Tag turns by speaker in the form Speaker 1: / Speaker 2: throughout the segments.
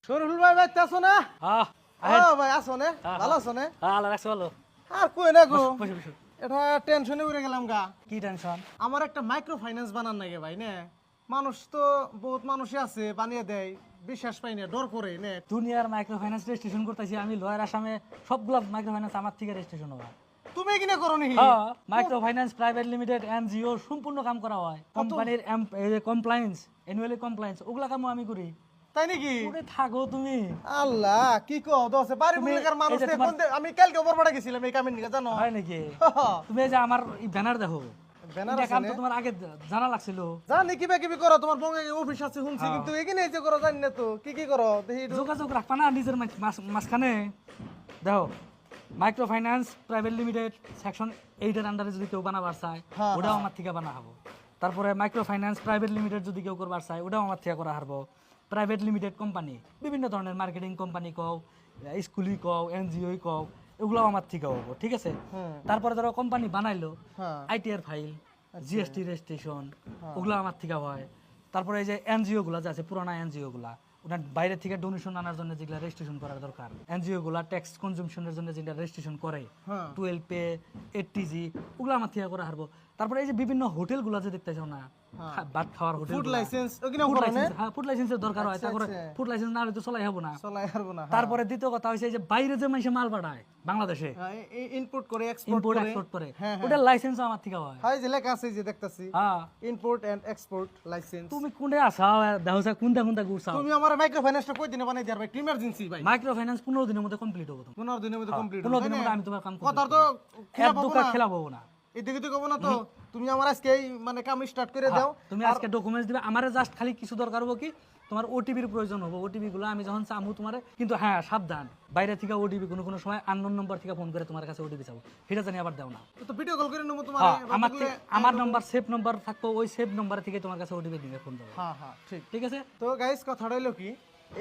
Speaker 1: শরীফুল ভাই ভাই আছো না?
Speaker 2: হ্যাঁ
Speaker 1: ও ভাই আছো না? ভালো আছো না?
Speaker 2: আল্লাহ রাখছে ভালো।
Speaker 1: আর কই না গো,
Speaker 2: বসে বসে।
Speaker 1: এটা টেনশনে উড়ে গেলাম গা।
Speaker 2: কি টেনশন?
Speaker 1: আমার একটা মাইক্রো ফাইন্যান্স বানান নাকি ভাই না? মানুষ তো বহুত মানুষই আছে বানিয়ে দেয়, বিশ্বাস পাই না, ডর করে নে।
Speaker 2: দুনিয়ার মাইক্রো ফাইন্যান্স রেজিস্ট্রেশন করতেছি আমি, লয়ার আসামে সবগুলা মাইক্রো ফাইন্যান্স আমার থেকে রেজিস্ট্রেশন হয়।
Speaker 1: তুমি কিনা করো নি?
Speaker 2: হ্যাঁ, micro finance private limited NGO সম্পূর্ণ কাম করা হয়। কোম্পানির কমপ্লায়েন্স, অ্যানুয়ালি কমপ্লায়েন্স ওগুলা কামও আমি করি।
Speaker 1: তাই নাকি?
Speaker 2: ওরে থাকো তুমি।
Speaker 1: আল্লাহ কি কও দোছে বাড়ি
Speaker 2: তুমি
Speaker 1: বুলেকার মানুষ
Speaker 2: এই যে
Speaker 1: নে,
Speaker 2: তোমার-
Speaker 1: কোন দে- আমি কালকে বরবাড়া গেছিলাম এই কামের নিয়ে জানো?
Speaker 2: হয় নাকি? তুমি এই যে আমার ব্যানার দেখো,
Speaker 1: ব্যানার
Speaker 2: এটা
Speaker 1: আছে
Speaker 2: কাম
Speaker 1: না?
Speaker 2: তো তোমার আগে জানা লাগছিল।
Speaker 1: জানি কিবা কিবি করো, তোমার বঙ্গে অফিস আছে শুনছি, কিন্তু এখানে এই যে করো জানি না তো কি কি করো দেখি একটু।
Speaker 2: যোগাযোগ রাখবা না নিজের মাঝখানে। দেখো, micro finance private limited section 8 এর আন্ডারে যদি কেউ বানাবার চায়
Speaker 1: হ্যাঁ,
Speaker 2: ওটাও আমার থেকে বানা হবো। তারপরে মাইক্রো ফাইন্যান্স প্রাইভেট লিমিটেড যদি কেউ করবার চায় ওটাও আমার থেকে করা হারবো। প্রাইভেট লিমিটেড কোম্পানি, বিভিন্ন ধরনের মার্কেটিং কোম্পানি কও, স্কুলই কও, এনজিওই কও, এগুলোও আমার থেকে হবো, ঠিক আছে? তারপরে ধরো কোম্পানি বানাইলো,
Speaker 1: হ্যাঁ
Speaker 2: আইটিআর ফাইল, জিএসটি রেজিস্ট্রেশন, ওগুলো আমার থেকে হয়। তারপরে এই যে এনজিও গুলা যে আছে, পুরানা এনজিও গুলা, ওটা বাইরে থেকে ডোনেশন আনার জন্য যেগুলা রেজিস্ট্রেশন করার দরকার, এনজিও গুলা ট্যাক্স কনজাম্পশনের জন্য যেটা রেজিস্ট্রেশন করে,
Speaker 1: হ্যাঁ
Speaker 2: 12 পে, 8TG, ওগুলো আমার থেকে করা হারবো। তারপরে এই যে বিভিন্ন হোটেল গুলা যে দেখতেছো না, ভাত খাওয়ার হোটেল,
Speaker 1: ফুড লাইসেন্স ওখানে
Speaker 2: ফুড
Speaker 1: করো না?
Speaker 2: লাইসেন্স, হ্যাঁ ফুড লাইসেন্সের দরকার হয়।
Speaker 1: আচ্ছা,
Speaker 2: তারপরে
Speaker 1: আচ্ছা।
Speaker 2: ফুড লাইসেন্স না হলে তো চলাই হবো না।
Speaker 1: চলাই পারবো না।
Speaker 2: তারপরে দ্বিতীয় কথা হচ্ছে যে বাইরে যে মানুষে মাল পাঠায় বাংলাদেশে,
Speaker 1: ইনপুট করে এক্সপোর্ট
Speaker 2: ইম্পোর্ট
Speaker 1: করে।
Speaker 2: এক্সপোর্ট করে,
Speaker 1: হ্যাঁ,
Speaker 2: ওটার লাইসেন্স আমার থেকে হয়।
Speaker 1: হয় যে লেখা আছে যে দেখতাছি
Speaker 2: হ্যাঁ,
Speaker 1: ইনপুট এন্ড এক্সপোর্ট লাইসেন্স।
Speaker 2: তুমি কোনে আসাও দেখো কোনটা কোনটা ঘুরছাও।
Speaker 1: তুমি আমার মাইক্রো ফাইন্যান্সটা কই দিনে বানাই দিয়ার ভাই, ইমার্জেন্সি ভাই।
Speaker 2: মাইক্রো ফাইন্যান্স 15 দিনের মধ্যে কমপ্লিট হবে।
Speaker 1: 15 দিনের মধ্যে কমপ্লিট
Speaker 2: 15 দিনের মধ্যে আমি তোমার কাম করব।
Speaker 1: কথা তো
Speaker 2: এক দুকা খেলাবো না।
Speaker 1: এদিকে তো কব না তো, তুমি আমার আজকে এই মানে কাম স্টার্ট করে দাও।
Speaker 2: তুমি আজকে ডকুমেন্টস দিবে, আমারে জাস্ট খালি কিছু দরকার হবে কি, তোমার ওটিপির প্রয়োজন হবে। ওটিপি গুলো আমি যখন চামু তোমারে, কিন্তু হ্যাঁ সাবধান, বাইরে থেকে ওটিপি কোনো কোনো সময় আননোন নাম্বার থেকে ফোন করে তোমার কাছে ওটিপি চাবো, সেটা জানি আবার দাও না।
Speaker 1: তো ভিডিও কল করে নেবো তোমার।
Speaker 2: হ্যাঁ, আমার নাম্বার সেভ নাম্বার থাকবো, ওই সেভ নাম্বার থেকে তোমার কাছে ওটিপি দিবে, ফোন দেবো।
Speaker 1: হ্যাঁ হ্যাঁ ঠিক।
Speaker 2: ঠিক আছে?
Speaker 1: তো গাইস কথাটা হলো কি,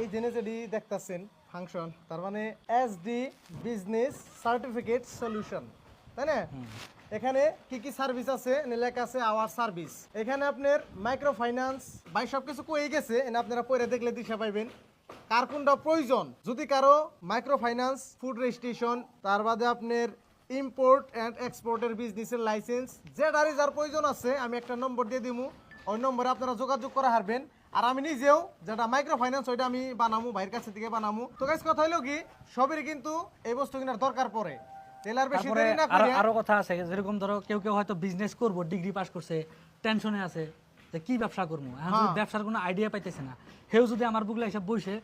Speaker 1: এই জেনে যেটি দেখতাছেন ফাংশন, তার মানে এসডি বিজনেস সার্টিফিকেট সলিউশন, তাই না? এখানে কি কি সার্ভিস আছে লেখা আছে, আওয়ার সার্ভিস। এখানে আপনার মাইক্রো ফাইন্যান্স ভাই সবকিছু কয়ে গেছে, এনে আপনারা পড়ে দেখলে দিশা পাইবেন কার কোনটা প্রয়োজন। যদি কারো মাইক্রো ফাইন্যান্স, ফুড রেজিস্ট্রেশন, তার বাদে আপনার ইম্পোর্ট অ্যান্ড এক্সপোর্টের বিজনেসের লাইসেন্স, যেটারই যার প্রয়োজন আছে আমি একটা নম্বর দিয়ে দিমু, ওই নম্বরে আপনারা যোগাযোগ করা হারবেন। আর আমি নিজেও যেটা মাইক্রো ফাইন্যান্স ওইটা আমি বানামু, ভাইয়ের কাছে থেকে বানামু। তো গাইস কথা হলো কি, সবেরই কিন্তু এই বস্তু কেনার দরকার পড়ে, তেলার বেশি
Speaker 2: তারপরে
Speaker 1: দেরি না
Speaker 2: আরো
Speaker 1: করে।
Speaker 2: আরো কথা আছে, যেরকম ধরো কেউ কেউ হয়তো বিজনেস করবো, ডিগ্রি পাস করছে, টেনশনে আছে যে কি ব্যবসা করবো, এখন যদি ব্যবসার কোনো আইডিয়া পাইতেছে না, হেউ যদি আমার বুকলা হিসাব বসে